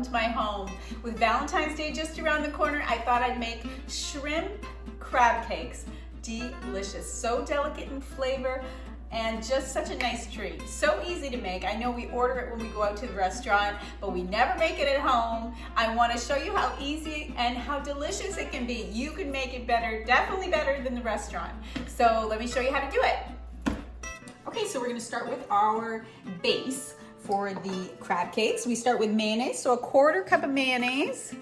welcome to my home. With Valentine's Day just around the corner, I thought I'd make shrimp crab cakes. Delicious, so delicate in flavor and just such a nice treat. So easy to make. I know we order it when we go out to the restaurant, but we never make it at home. I want to show you how easy and how delicious it can be. You can make it better, definitely better than the restaurant. So let me show you how to do it. Okay, so we're going to start with our base for the crab cakes. We start with mayonnaise, so a 1/4 cup of mayonnaise.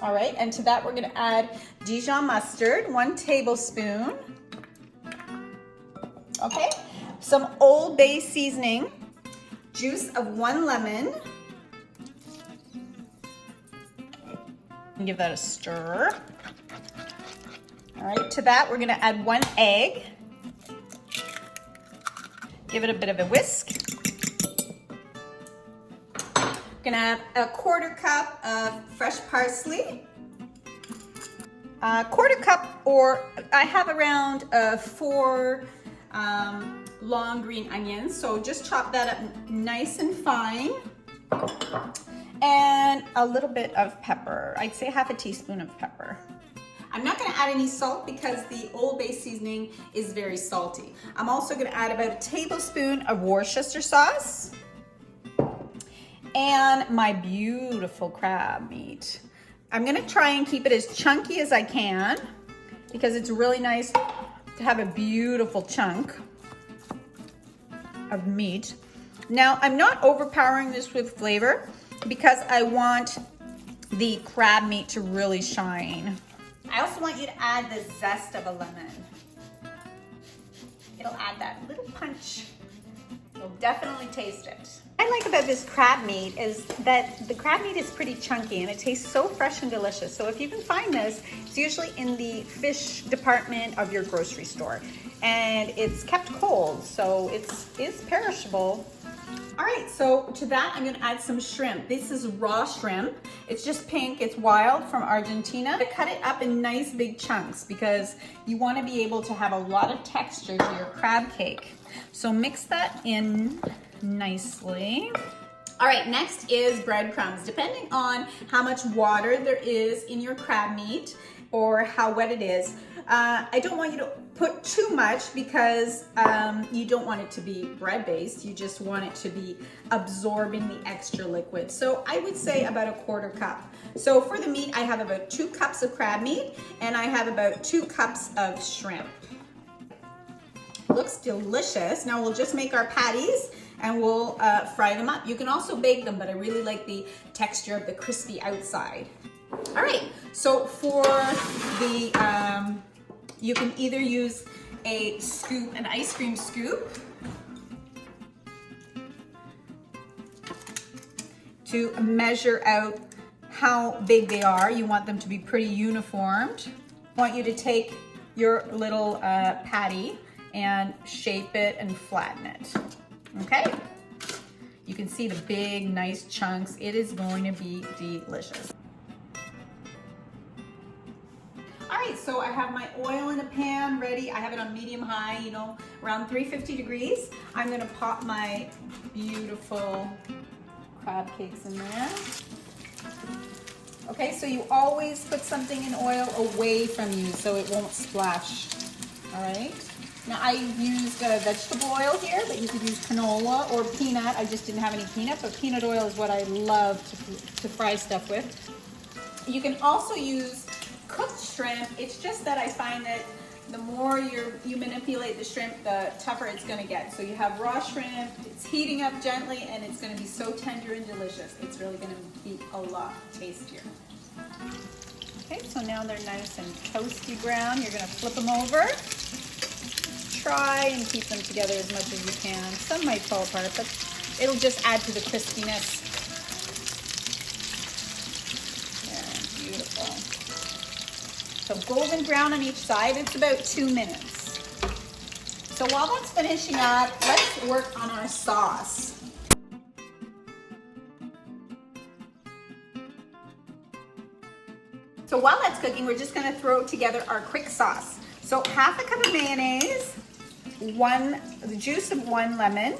All right, and to that we're gonna add Dijon mustard, 1 tablespoon. Okay, some Old Bay seasoning, juice of 1 lemon. And give that a stir. All right, to that we're gonna add 1 egg. Give it a bit of a whisk. Gonna add a 1/4 cup of fresh parsley, a 1/4 cup, or I have around 4 long green onions, so just chop that up nice and fine, and a little bit of pepper. I'd say 1/2 teaspoon of pepper. I'm not gonna add any salt because the Old Bay seasoning is very salty. I'm also gonna add about 1 tablespoon of Worcestershire sauce, and my beautiful crab meat. I'm gonna try and keep it as chunky as I can because it's really nice to have a beautiful chunk of meat. Now, I'm not overpowering this with flavor because I want the crab meat to really shine. I also want you to add the zest of a lemon. It'll add that little punch. You'll definitely taste it. What I like about this crab meat is that the crab meat is pretty chunky and it tastes so fresh and delicious. So if you can find this, it's usually in the fish department of your grocery store. And it's kept cold, so it is perishable. All right, so to that I'm gonna add some shrimp. This is raw shrimp. It's just pink, it's wild from Argentina. I cut it up in nice big chunks because you wanna be able to have a lot of texture to your crab cake. So mix that in nicely. All right, next is breadcrumbs. Depending on how much water there is in your crab meat or how wet it is, I don't want you to put too much because you don't want it to be bread-based. You just want it to be absorbing the extra liquid. So I would say about a 1/4 cup. So for the meat, I have about 2 cups of crab meat and I have about 2 cups of shrimp. Looks delicious. Now we'll just make our patties and we'll fry them up. You can also bake them, but I really like the texture of the crispy outside. All right, so for the, you can either use a scoop, an ice cream scoop, to measure out how big they are. You want them to be pretty uniformed. I want you to take your little patty and shape it and flatten it, okay? You can see the big, nice chunks. It is going to be delicious. All right, so I have my oil in a pan ready. I have it on medium high, you know, around 350 degrees. I'm gonna pop my beautiful crab cakes in there. Okay, so you always put something in oil away from you so it won't splash, all right? Now I used vegetable oil here, but you could use canola or peanut. I just didn't have any peanut, but peanut oil is what I love to fry stuff with. You can also use cooked shrimp. It's just that I find that the more you manipulate the shrimp, the tougher it's gonna get. So you have raw shrimp, it's heating up gently, and it's gonna be so tender and delicious. It's really gonna be a lot tastier. Okay, so now they're nice and toasty brown. You're gonna flip them over. Try and keep them together as much as you can. Some might fall apart, but it'll just add to the crispiness. Yeah, beautiful. So golden brown on each side. It's about 2 minutes. So while that's finishing up, let's work on our sauce. So while that's cooking, we're just gonna throw together our quick sauce. So 1/2 cup of mayonnaise, the juice of 1 lemon.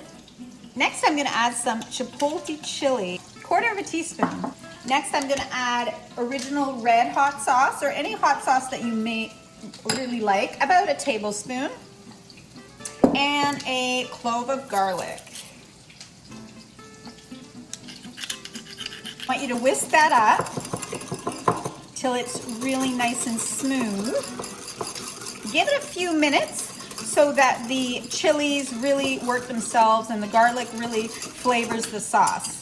Next, I'm gonna add some chipotle chili, 1/4 teaspoon. Next, I'm gonna add original red hot sauce or any hot sauce that you may really like, about a tablespoon, and a clove of garlic. I want you to whisk that up till it's really nice and smooth. Give it a few minutes so that the chilies really work themselves and the garlic really flavors the sauce.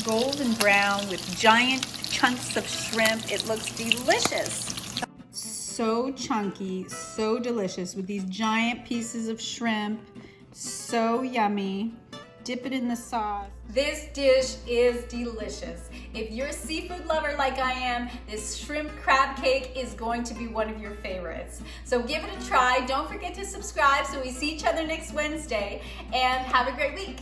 Golden brown with giant chunks of shrimp. It looks delicious. So chunky, so delicious with these giant pieces of shrimp. So yummy. Dip it in the sauce. This dish is delicious. If you're a seafood lover like I am, this shrimp crab cake is going to be one of your favorites. So give it a try. Don't forget to subscribe so we see each other next Wednesday, and have a great week.